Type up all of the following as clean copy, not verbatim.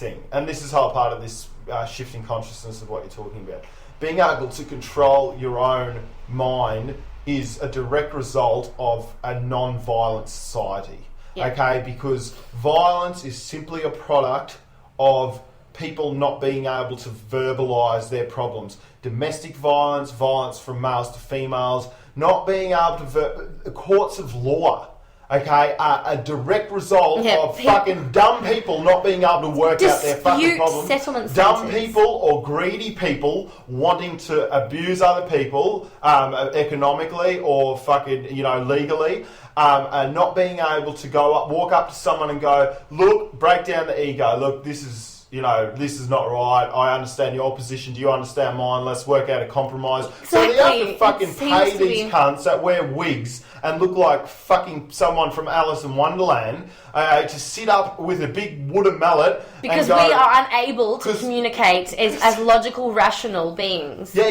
thing, and this is whole part of this shifting consciousness of what you're talking about. Being able to control your own mind is a direct result of a non-violent society. Okay, because violence is simply a product of people not being able to verbalise their problems. Domestic violence, violence from males to females, not being able to... courts of law, okay, are a direct result of fucking dumb people not being able to work out their fucking problems. Settlement dumb centres. people or greedy people wanting to abuse other people economically or fucking, legally. And not being able to walk up to someone and go, look, break down the ego. Look, this is not right. I understand your position. Do you understand mine? Let's work out a compromise. Exactly. So they have to fucking pay these cunts that wear wigs and look like fucking someone from Alice in Wonderland to sit up with a big wooden mallet. Because and go, we are unable to communicate as logical, rational beings. Yeah.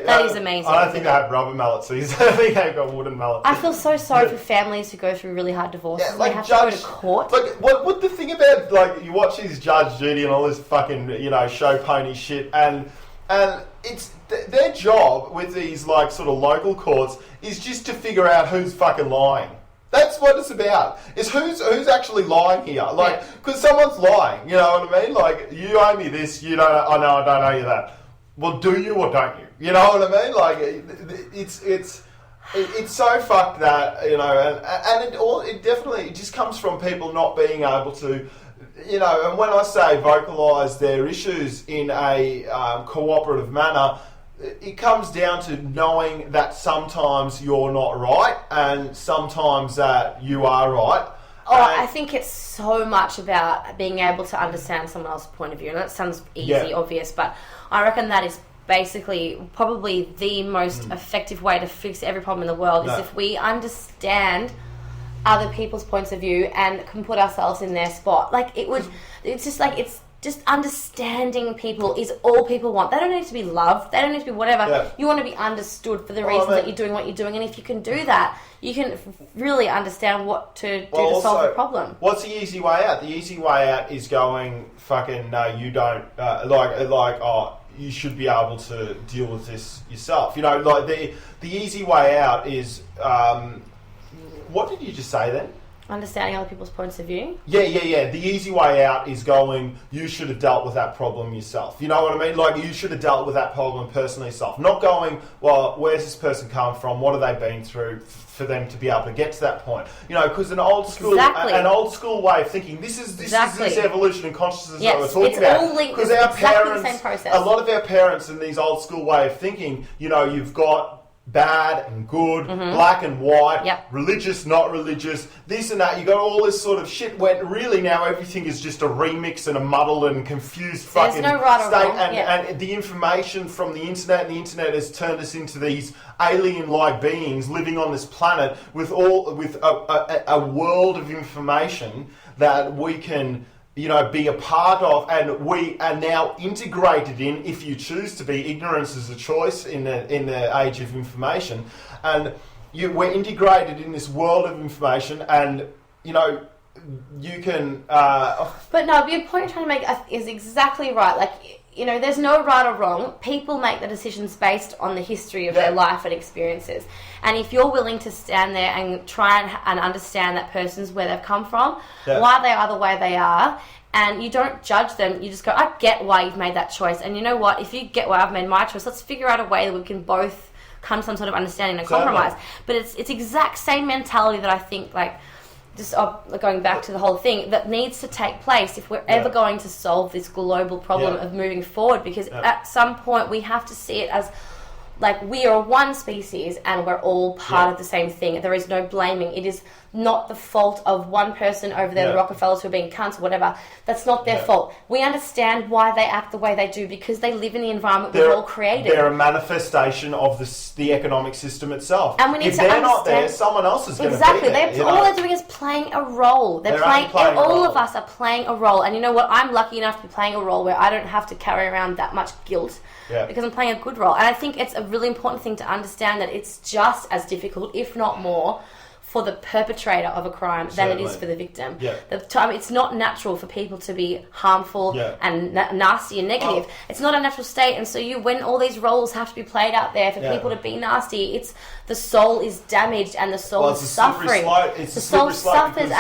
That is amazing. I don't think they have rubber mallets these. I think they've got wooden mallets. I feel so sorry for families who go through really hard divorces. They have to go to court. Like, what the thing about, like, you watch these Judge Judy and all this fucking, show pony shit, and it's their job with these, like, sort of local courts is just to figure out who's fucking lying. That's what it's about. Is who's actually lying here? Like, because someone's lying. You know what I mean? Like, you owe me this. You don't. I know. I don't owe you that. Well, do you or don't you? You know what I mean? Like, it's so fucked that, and it definitely just comes from people not being able to, and when I say vocalise their issues in a cooperative manner, it comes down to knowing that sometimes you're not right and sometimes that you are right. I think it's so much about being able to understand someone else's point of view. And that sounds easy, obvious, but I reckon that is basically probably the most effective way to fix every problem in the world is if we understand other people's points of view and can put ourselves in their spot. It's just understanding people is all people want. They don't need to be loved. They don't need to be whatever. Yeah. You want to be understood for the reasons that you're doing what you're doing. And if you can do that, you can really understand what to do to solve the problem. What's the easy way out? The easy way out is going, fucking, no, you don't, you should be able to deal with this yourself. The easy way out is, what did you just say then? Understanding other people's points of view? Yeah. The easy way out is going, you should have dealt with that problem yourself. You know what I mean? Like, you should have dealt with that problem personally yourself. Not going, well, where's this person come from? What have they been through for them to be able to get to that point? Because an old school way of thinking, this is this evolution and consciousness that we're talking about. All linked. Because our parents, the same process. A lot of our parents in these old school way of thinking, you've got bad and good, black and white, religious, not religious, this and that. You got all this sort of shit when really now everything is just a remix and a muddled and confused fucking no right or state. Wrong. And the information from the internet has turned us into these alien-like beings living on this planet with a world of information that we can be a part of, and we are now integrated in. If you choose to be, ignorance is a choice in the age of information, and we're integrated in this world of information, and you can. But no, the point you're trying to make is exactly right. Like, there's no right or wrong. People make the decisions based on the history of their life and experiences. And if you're willing to stand there and try and understand that person's where they've come from, why they are the way they are, and you don't judge them, you just go, I get why you've made that choice. And you know what? If you get why I've made my choice, let's figure out a way that we can both come to some sort of understanding and compromise. But it's exact same mentality that I think, like, just going back to the whole thing, that needs to take place if we're ever going to solve this global problem of moving forward, because at some point we have to see it as like we are one species and we're all part of the same thing. There is no blaming. It is not the fault of one person over there, the Rockefellers who are being cunts or whatever. That's not their fault. We understand why they act the way they do because they live in the environment we've all created. They're a manifestation of the economic system itself. And we need if they're not there, someone else is going to be there. All they're doing is playing a role. They're playing all of us are playing a role. And you know what? I'm lucky enough to be playing a role where I don't have to carry around that much guilt. Because I'm playing a good role. And I think it's a really important thing to understand that it's just as difficult, if not more, for the perpetrator of a crime than it is for the victim. It's not natural for people to be harmful and nasty and negative. It's not a natural state, and so when all these roles have to be played out there for people to be nasty, the soul is damaged and the soul is suffering. The soul suffers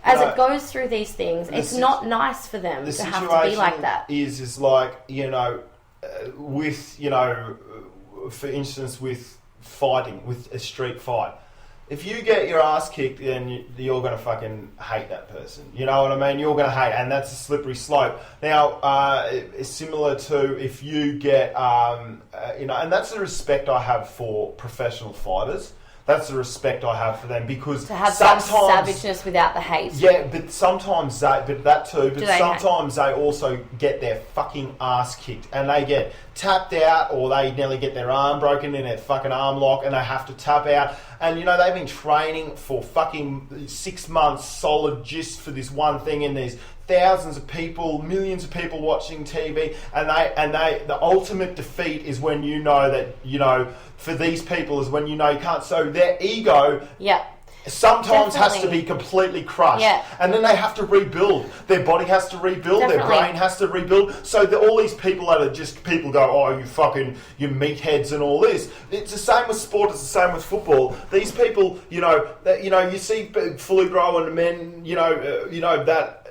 as it goes through these things. It's not nice for them to have to be like that. Is like, with, for instance, with fighting, with a street fight. If you get your ass kicked, then you're going to fucking hate that person. You know what I mean? You're going to hate, and that's a slippery slope. Now, it's similar to if you get, and that's the respect I have for professional fighters. That's the respect I have for them, because to have such savageness without the hate. Yeah, but sometimes they also get their fucking ass kicked, and they get tapped out, or they nearly get their arm broken in their fucking arm lock, and they have to tap out. And they've been training for fucking 6 months solid just for this one thing, and there's thousands of people, millions of people watching TV, and the ultimate defeat is when for these people is when you can't. So their ego sometimes has to be completely crushed, and then they have to rebuild. Their body has to rebuild. Their brain has to rebuild. So all these people that are just people go, oh, you meatheads and all this. It's the same with sport. It's the same with football. These people, you see fully grown men, that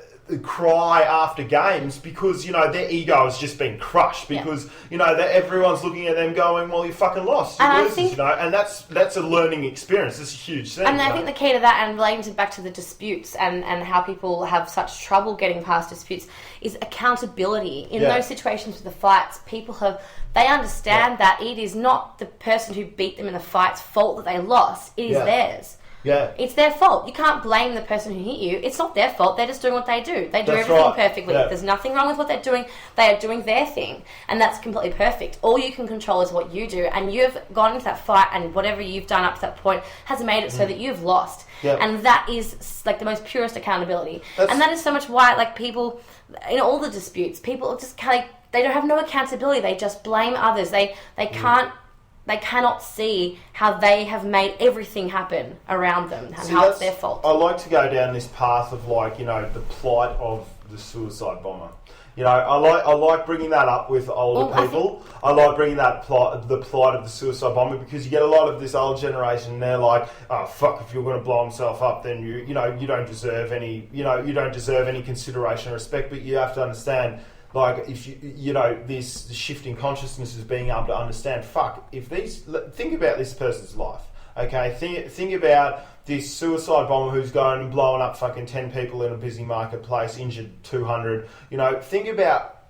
cry after games because their ego has just been crushed because that everyone's looking at them going, well, you fucking lost, you losers, and that's a learning experience. It's a huge thing. And I think the key to that, and relating back to the disputes and how people have such trouble getting past disputes, is accountability. In those situations with the fights, they understand that it is not the person who beat them in the fight's fault that they lost. It is theirs. Yeah. It's their fault. You can't blame the person who hit you. It's not their fault. They're just doing what they do. They do everything perfectly. Yeah. There's nothing wrong with what they're doing. They are doing their thing. And that's completely perfect. All you can control is what you do. And you've gone into that fight, and whatever you've done up to that point has made it so that you've lost. Yep. And that is like the most purest accountability. And that is so much why, like, people, in all the disputes, people just kind of, they don't have no accountability. They just blame others. They can't. They cannot see how they have made everything happen around them and how it's their fault. I like to go down this path of, like, the plight of the suicide bomber. I like bringing that up with older people. I like bringing the plight of the suicide bomber, because you get a lot of this old generation, and they're like, oh fuck, if you're going to blow himself up, then you don't deserve any consideration or respect. But you have to understand, like, if this shift in consciousness is being able to understand, think about this person's life, okay? Think about this suicide bomber who's going and blowing up fucking 10 people in a busy marketplace, injured 200. Think about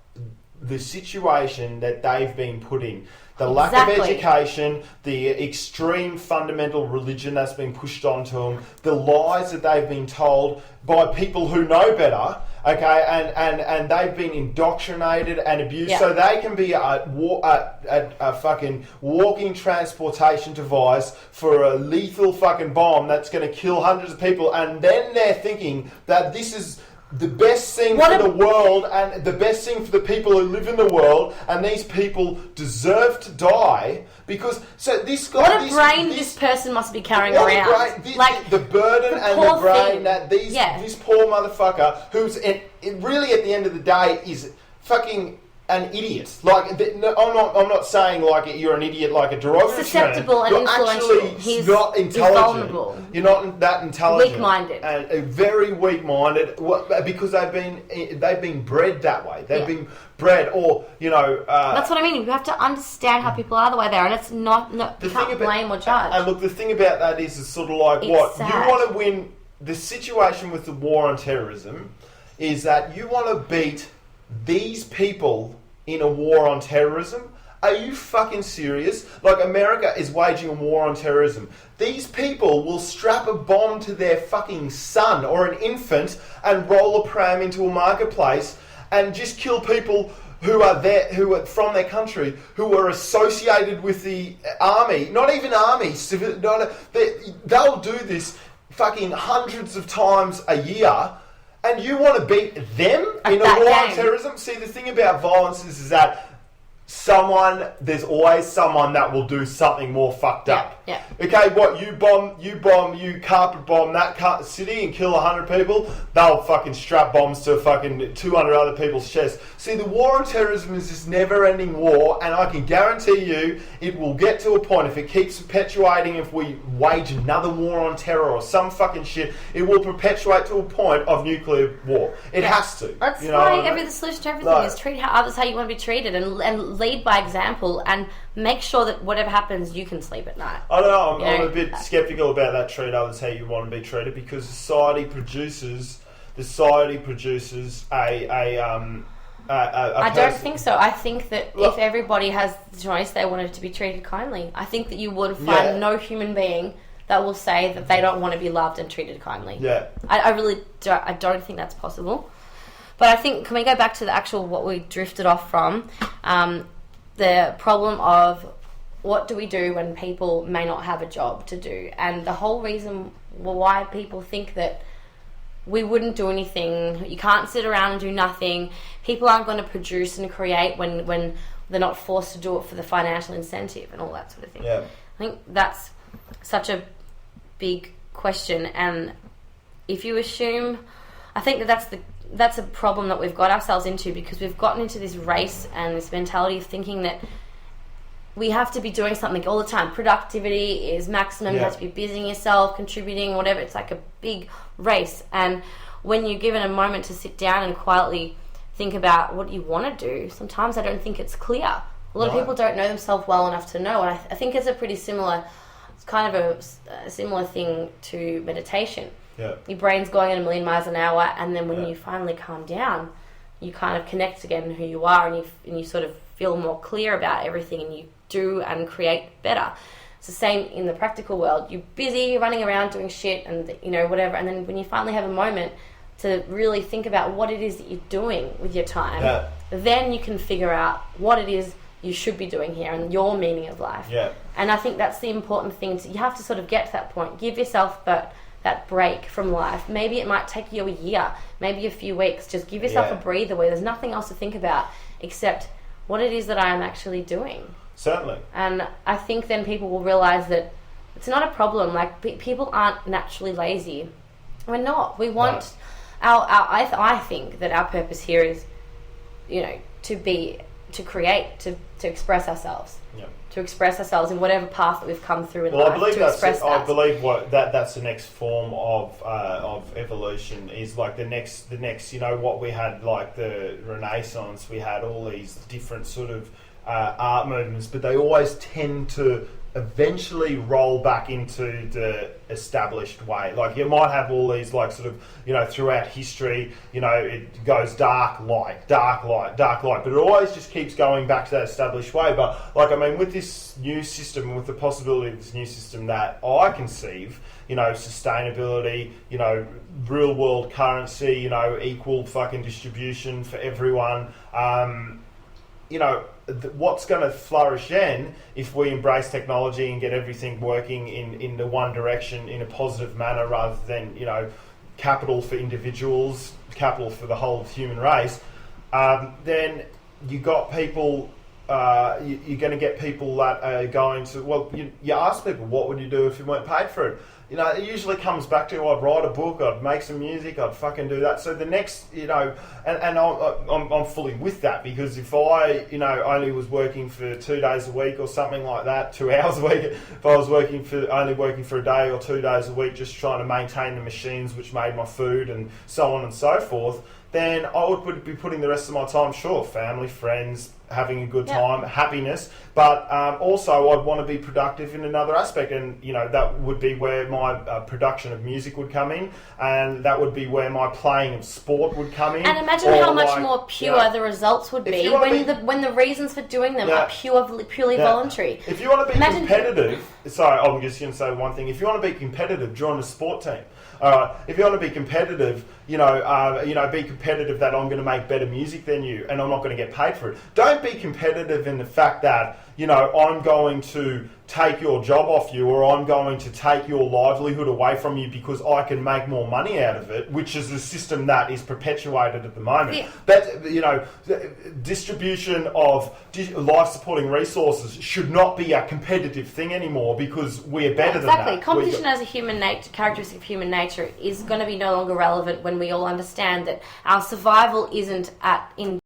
the situation that they've been put in. The lack of education, the extreme fundamental religion that's been pushed onto them, the lies that they've been told by people who know better, okay, and they've been indoctrinated and abused, so they can be a fucking walking transportation device for a lethal fucking bomb that's going to kill hundreds of people, and then they're thinking that this is the best thing for the world and the best thing for the people who live in the world, and these people deserve to die because this guy. What a brain this person must be carrying around. The burden and the brain that this poor motherfucker, who's really at the end of the day is fucking an idiot. Like, I'm not saying like you're an idiot, like a derogatory. Susceptible and influential. He's not intelligent. He's vulnerable. You're not that intelligent. Weak-minded. And very weak-minded, because they've been bred that way. They've been bred, or that's what I mean. You have to understand how people are the way they are, and it's not you can't blame or judge. And look, the thing about that is sort of like you want to win. The situation with the war on terrorism is that you want to beat these people in a war on terrorism. Are you fucking serious? Like, America is waging a war on terrorism. These people will strap a bomb to their fucking son or an infant and roll a pram into a marketplace and just kill people who are from their country, who are associated with the army. Not even army, they'll do this fucking hundreds of times a year. And you want to beat them in a war on terrorism? See, the thing about violence is that there's always someone that will do something more fucked up. Yeah. Okay, what, you carpet bomb that city and kill 100 people, they'll fucking strap bombs to fucking 200 other people's chests. See, the war on terrorism is this never-ending war, and I can guarantee you it will get to a point, if it keeps perpetuating, if we wage another war on terror or some fucking shit, it will perpetuate to a point of nuclear war. It has to. That's the solution to everything is treat others how you want to be treated, and lead by example, and make sure that whatever happens, you can sleep at night. I don't know. I'm a bit sceptical about that. Treat others how you want to be treated, because society produces I don't think so. I think that if everybody has the choice, they wanted to be treated kindly. I think that you would find no human being that will say that they don't want to be loved and treated kindly. Yeah. I really don't. I don't think that's possible. But I think, can we go back to the actual, what we drifted off from, the problem of what do we do when people may not have a job to do? And the whole reason why people think that we wouldn't do anything, you can't sit around and do nothing, people aren't going to produce and create when they're not forced to do it for the financial incentive and all that sort of thing. Yeah. I think that's such a big question, and if you assume, I think that's a problem that we've got ourselves into, because we've gotten into this race and this mentality of thinking that we have to be doing something all the time. Productivity is maximum. You have to be busying yourself, contributing, whatever. It's like a big race. And when you're given a moment to sit down and quietly think about what you want to do, sometimes I don't think it's clear. A lot of people don't know themselves well enough to know. And I think it's kind of a similar thing to meditation. Yeah. Your brain's going at 1,000,000 miles an hour, and then when you finally calm down, you kind of connect again who you are, and you sort of feel more clear about everything, and you do and create better. It's the same in the practical world. You're busy, you're running around doing shit and whatever, and then when you finally have a moment to really think about what it is that you're doing with your time, then you can figure out what it is you should be doing here and your meaning of life. Yeah. And I think that's the important thing. You have to sort of get to that point. Give yourself that break from life. Maybe it might take you a year, maybe a few weeks. Just give yourself a breather where there's nothing else to think about except what it is that I am actually doing. Certainly. And I think then people will realize that it's not a problem. Like, people aren't naturally lazy. We're not. We want I think that our purpose here is, to create, to express ourselves. Yeah. To express ourselves in whatever path that we've come through in life. I believe that's the next form of evolution, is like the next what we had, like the Renaissance, we had all these different sort of art movements, but they always tend to eventually roll back into the established way. Like, you might have all these, like, sort of, throughout history, it goes dark light, but it always just keeps going back to that established way. But, like, I mean, with this new system, with the possibility of this new system that I conceive, sustainability, real world currency, equal fucking distribution for everyone, what's going to flourish then, if we embrace technology and get everything working in the one direction in a positive manner, rather than capital for individuals, capital for the whole human race, then you got people. You're going to get people that are going to. Well, you ask people, what would you do if you weren't paid for it? It usually comes back to, I'd write a book, I'd make some music, I'd fucking do that. So the next, and I'm fully with that, because if I, only was working for 2 days a week or something like that, 2 hours a week, if I was only working for a day or 2 days a week, just trying to maintain the machines which made my food and so on and so forth, then I would be putting the rest of my time, family, friends, having a good time, happiness, but also I'd want to be productive in another aspect, and that would be where my production of music would come in, and that would be where my playing of sport would come in. And imagine how much more pure the results would be when the reasons for doing them are purely voluntary. If you want to be competitive, sorry, I'm just going to say one thing. If you want to be competitive, join a sport team. If you want to be competitive, be competitive that I'm going to make better music than you and I'm not going to get paid for it. Don't be competitive in the fact that, I'm going to take your job off you, or I'm going to take your livelihood away from you because I can make more money out of it, which is a system that is perpetuated at the moment. Yeah. That, distribution of life-supporting resources should not be a competitive thing anymore because we're better than that. Exactly. Competition as a human nature, characteristic of human nature, is going to be no longer relevant when we all understand that our survival isn't in